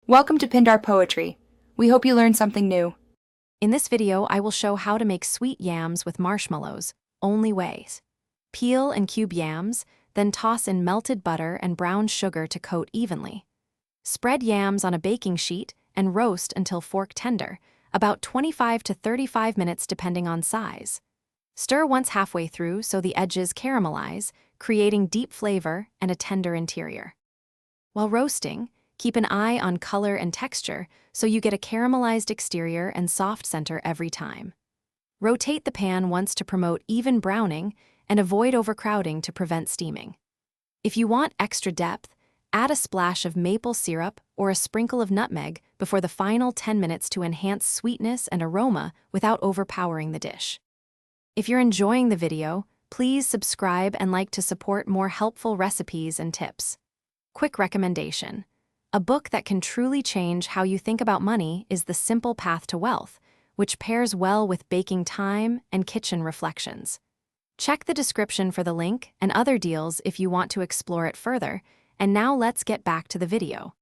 Welcome to Pindar Poetry. We hope you learned something new. In this video, I will show how to make sweet yams with marshmallows, only ways. Peel and cube yams, then toss in melted butter and brown sugar to coat evenly. Spread yams on a baking sheet and roast until fork tender, about 25 to 35 minutes depending on size. Stir once halfway through so the edges caramelize, creating deep flavor and a tender interior. While roasting, keep an eye on color and texture so you get a caramelized exterior and soft center every time. Rotate the pan once to promote even browning and avoid overcrowding to prevent steaming. If you want extra depth, add a splash of maple syrup or a sprinkle of nutmeg before the final 10 minutes to enhance sweetness and aroma without overpowering the dish. If you're enjoying the video, please subscribe and like to support more helpful recipes and tips. Quick recommendation. A book that can truly change how you think about money is The Simple Path to Wealth, which pairs well with baking time and kitchen reflections. Check the description for the link and other deals if you want to explore it further, and now let's get back to the video.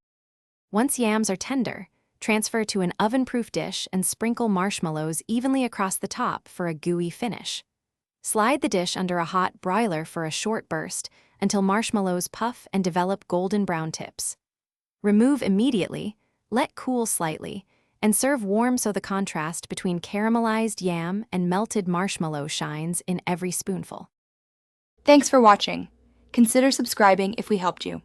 Once yams are tender, transfer to an oven-proof dish and sprinkle marshmallows evenly across the top for a gooey finish. Slide the dish under a hot broiler for a short burst until marshmallows puff and develop golden brown tips. Remove immediately, let cool slightly, and serve warm so the contrast between caramelized yam and melted marshmallow shines in every spoonful. Thanks for watching. Consider subscribing if we helped you.